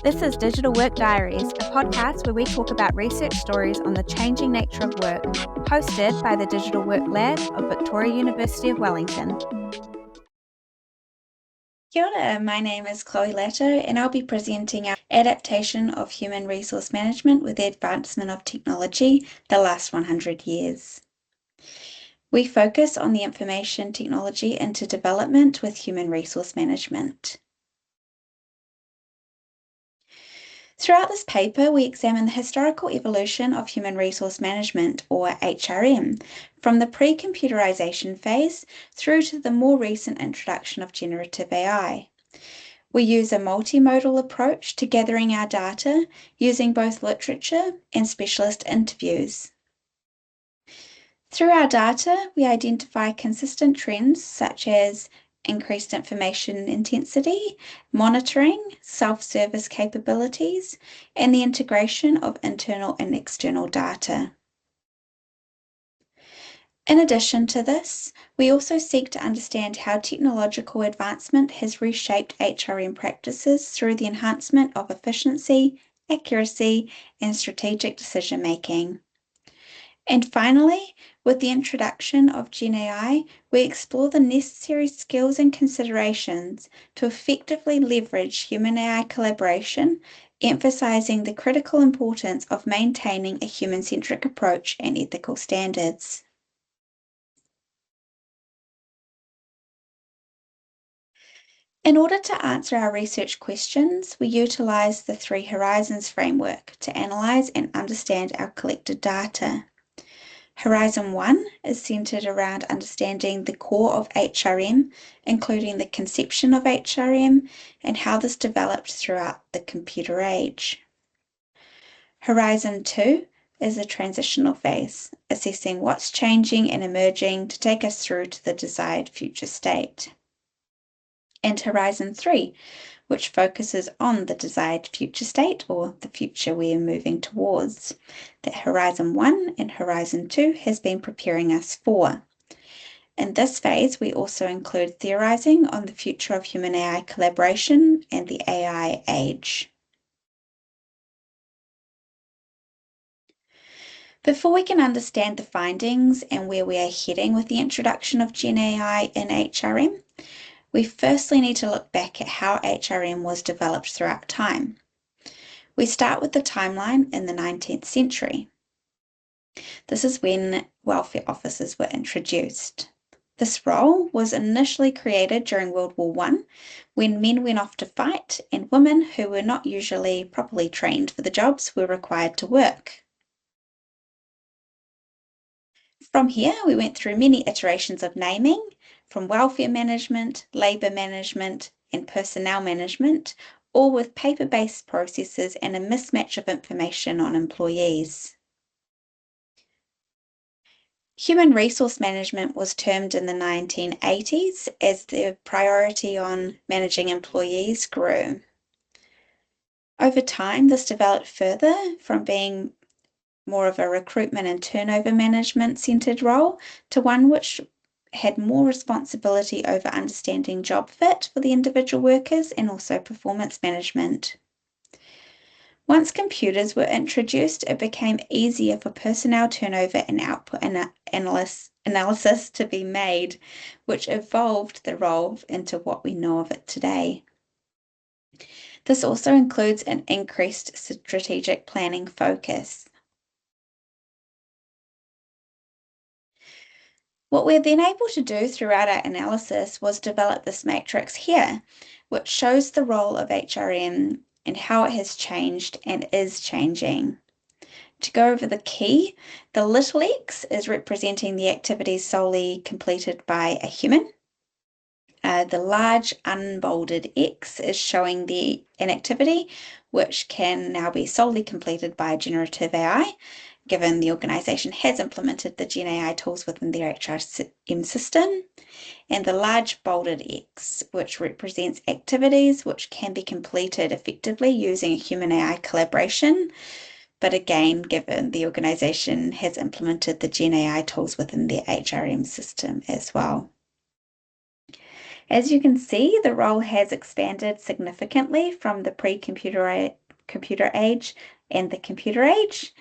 This is Digital Work Diaries, a podcast where we talk about research stories on the changing nature of work, hosted by the Digital Work Lab of Victoria University of Wellington. Kia ora, my name is Chloe Latto and I'll be presenting our adaptation of human resource management with the advancement of technology, the last 100 years. We focus on the information technology into development with human resource management. Throughout this paper, we examine the historical evolution of human resource management, or HRM, from the pre-computerization phase through to the more recent introduction of generative AI. We use a multimodal approach to gathering our data using both literature and specialist interviews. Through our data, we identify consistent trends such as increased information intensity, monitoring, self-service capabilities, and the integration of internal and external data. In addition to this, we also seek to understand how technological advancement has reshaped HRM practices through the enhancement of efficiency, accuracy, and strategic decision-making. And finally, with the introduction of GenAI, we explore the necessary skills and considerations to effectively leverage human-AI collaboration, emphasizing the critical importance of maintaining a human-centric approach and ethical standards. In order to answer our research questions, we utilize the 3 Horizons framework to analyze and understand our collected data. Horizon 1 is centered around understanding the core of HRM, including the conception of HRM and how this developed throughout the computer age. Horizon 2 is the transitional phase, assessing what's changing and emerging to take us through to the desired future state. And Horizon 3, which focuses on the desired future state, or the future we are moving towards, that Horizon 1 and Horizon 2 has been preparing us for. In this phase, we also include theorizing on the future of human-AI collaboration and the AI age. Before we can understand the findings and where we are heading with the introduction of GenAI in HRM, we firstly need to look back at how HRM was developed throughout time. We start with the timeline in the 19th century. This is when welfare officers were introduced. This role was initially created during World War I, when men went off to fight and women who were not usually properly trained for the jobs were required to work. From here, we went through many iterations of naming, from welfare management, labour management, and personnel management, all with paper-based processes and a mismatch of information on employees. Human resource management was termed in the 1980s as the priority on managing employees grew. Over time, this developed further from being more of a recruitment and turnover management centered role to one which had more responsibility over understanding job fit for the individual workers and also performance management. Once computers were introduced, it became easier for personnel turnover and output analysis to be made, which evolved the role into what we know of it today. This also includes an increased strategic planning focus. What we're then able to do throughout our analysis was develop this matrix here, which shows the role of HRM and how it has changed and is changing. To go over the key, the little x is representing the activities solely completed by a human. The large unbolded X is showing an activity which can now be solely completed by generative AI, given the organisation has implemented the GenAI tools within their HRM system. And the large bolded X, which represents activities which can be completed effectively using a human-AI collaboration, but again, given the organisation has implemented the GenAI tools within their HRM system as well. As you can see, the role has expanded significantly from the computer age and the computer age,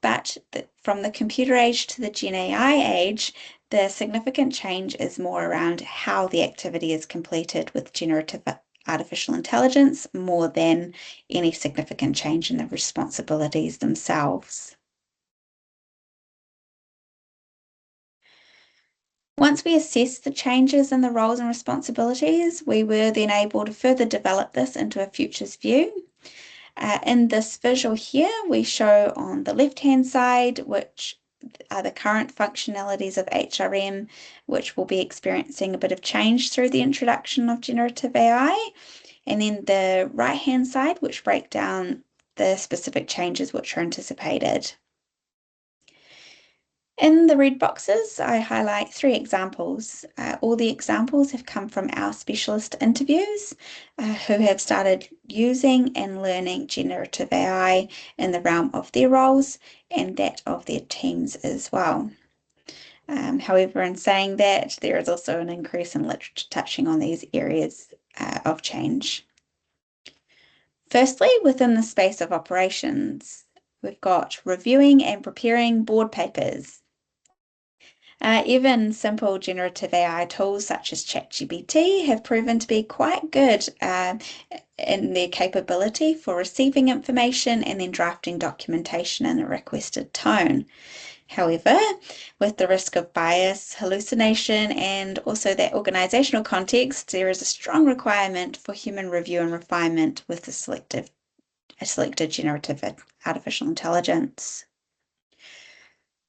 but from the computer age to the GenAI age, the significant change is more around how the activity is completed with generative artificial intelligence more than any significant change in the responsibilities themselves. Once we assessed the changes in the roles and responsibilities, we were then able to further develop this into a futures view. In this visual here, we show on the left-hand side, which are the current functionalities of HRM, which will be experiencing a bit of change through the introduction of generative AI, and then the right-hand side, which break down the specific changes which are anticipated. In the red boxes, I highlight 3 examples. All the examples have come from our specialist interviews who have started using and learning generative AI in the realm of their roles and that of their teams as well. However, in saying that, there is also an increase in literature touching on these areas of change. Firstly, within the space of operations, we've got reviewing and preparing board papers. Even simple generative AI tools such as ChatGPT have proven to be quite good in their capability for receiving information and then drafting documentation in a requested tone. However, with the risk of bias, hallucination, and also that organizational context, there is a strong requirement for human review and refinement with a selected generative artificial intelligence.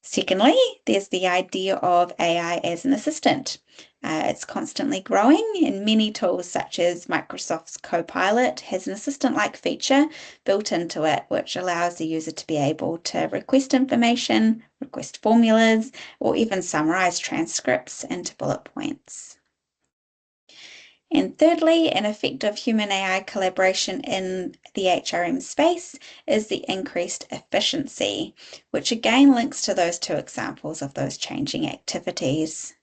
Secondly, there's the idea of AI as an assistant. It's constantly growing, and many tools such as Microsoft's Copilot has an assistant-like feature built into it, which allows the user to be able to request information, request formulas, or even summarize transcripts into bullet points. And thirdly, an effective human-AI collaboration in the HRM space is the increased efficiency, which again links to those 2 examples of those changing activities.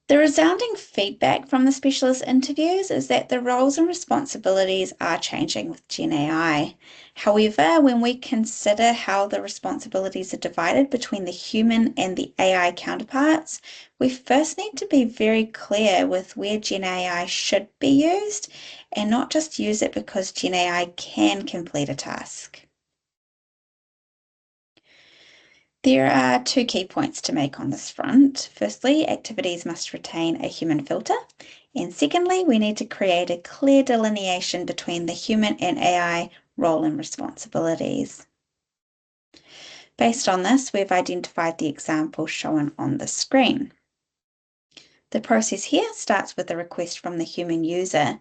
The resounding feedback from the specialist interviews is that the roles and responsibilities are changing with GenAI. However, when we consider how the responsibilities are divided between the human and the AI counterparts, we first need to be very clear with where GenAI should be used and not just use it because GenAI can complete a task. There are 2 key points to make on this front. Firstly, activities must retain a human filter. And secondly, we need to create a clear delineation between the human and AI role and responsibilities. Based on this, we've identified the example shown on the screen. The process here starts with a request from the human user.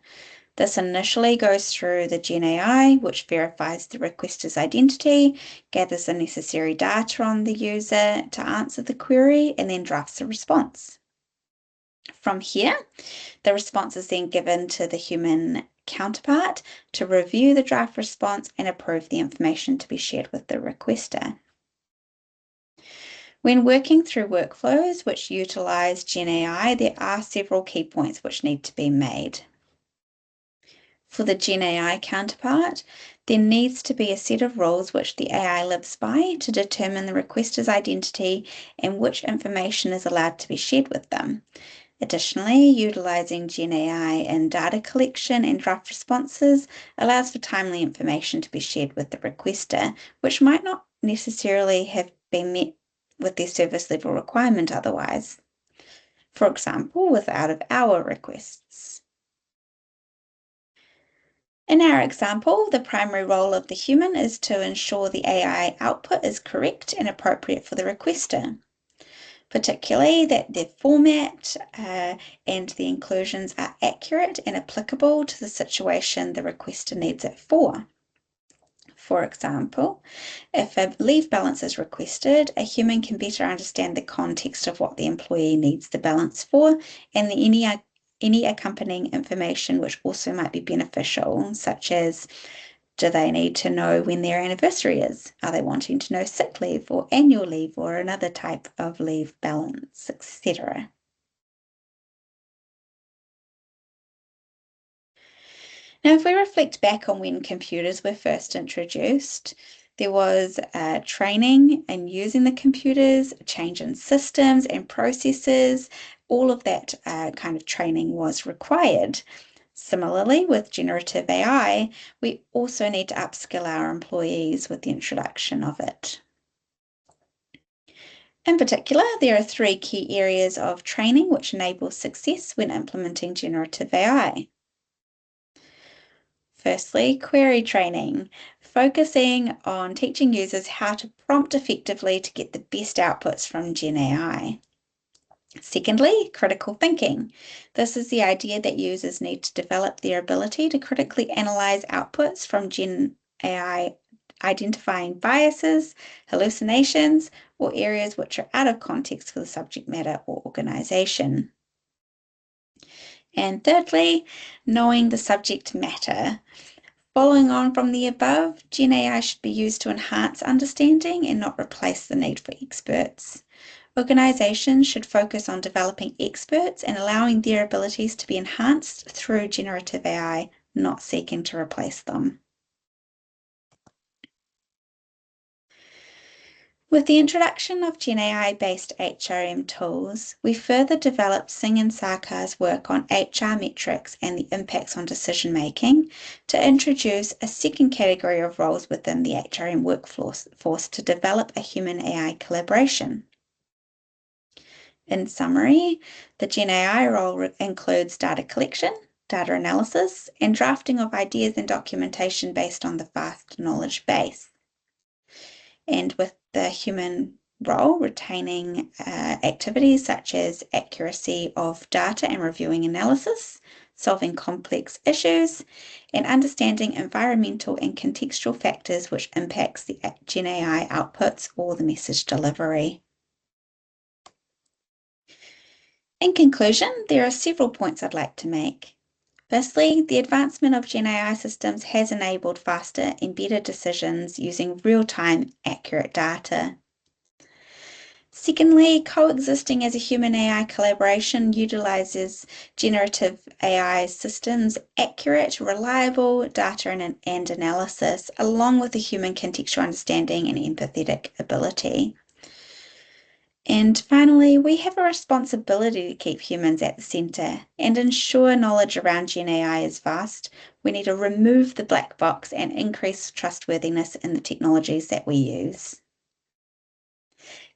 This initially goes through the genAI, which verifies the requester's identity, gathers the necessary data on the user to answer the query, and then drafts a response. From here, the response is then given to the human counterpart to review the draft response and approve the information to be shared with the requester. When working through workflows which utilize genAI, there are several key points which need to be made. For the genAI counterpart, there needs to be a set of rules which the AI lives by to determine the requester's identity and which information is allowed to be shared with them. Additionally, utilizing genAI in data collection and draft responses allows for timely information to be shared with the requester, which might not necessarily have been met with their service level requirement otherwise. For example, with out-of-hour requests. In our example, the primary role of the human is to ensure the AI output is correct and appropriate for the requester, particularly that the format and the inclusions are accurate and applicable to the situation the requester needs it for. For example, if a leave balance is requested, a human can better understand the context of what the employee needs the balance for and any accompanying information which also might be beneficial, such as Do they need to know when their anniversary is? Are they wanting to know sick leave or annual leave or another type of leave balance, etc.? Now, if we reflect back on when computers were first introduced, there was training and using the computers, a change in systems and processes. All of that kind of training was required. Similarly, with generative AI, we also need to upskill our employees with the introduction of it. In particular, there are 3 key areas of training which enable success when implementing generative AI. Firstly, query training, focusing on teaching users how to prompt effectively to get the best outputs from GenAI. Secondly, critical thinking. This is the idea that users need to develop their ability to critically analyze outputs from GenAI, identifying biases, hallucinations, or areas which are out of context for the subject matter or organization. And thirdly, knowing the subject matter. Following on from the above, GenAI should be used to enhance understanding and not replace the need for experts. Organizations should focus on developing experts and allowing their abilities to be enhanced through generative AI, not seeking to replace them. With the introduction of GenAI-based HRM tools, we further developed Singh and Sarkar's work on HR metrics and the impacts on decision-making to introduce a second category of roles within the HRM workforce to develop a human-AI collaboration. In summary, the GenAI role includes data collection, data analysis, and drafting of ideas and documentation based on the vast knowledge base. And with the human role, retaining activities such as accuracy of data and reviewing analysis, solving complex issues, and understanding environmental and contextual factors which impacts the GenAI outputs or the message delivery. In conclusion, there are several points I'd like to make. Firstly, the advancement of GenAI systems has enabled faster and better decisions using real-time, accurate data. Secondly, coexisting as a human-AI collaboration utilizes generative AI systems' accurate, reliable data and analysis, along with a human contextual understanding and empathetic ability. And finally, we have a responsibility to keep humans at the centre and ensure knowledge around GenAI is vast. We need to remove the black box and increase trustworthiness in the technologies that we use.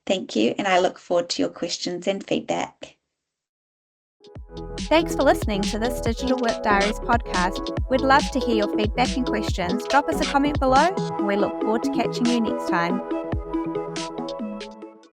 Thank you, and I look forward to your questions and feedback. Thanks for listening to this Digital Work Diaries podcast. We'd love to hear your feedback and questions. Drop us a comment below, and we look forward to catching you next time.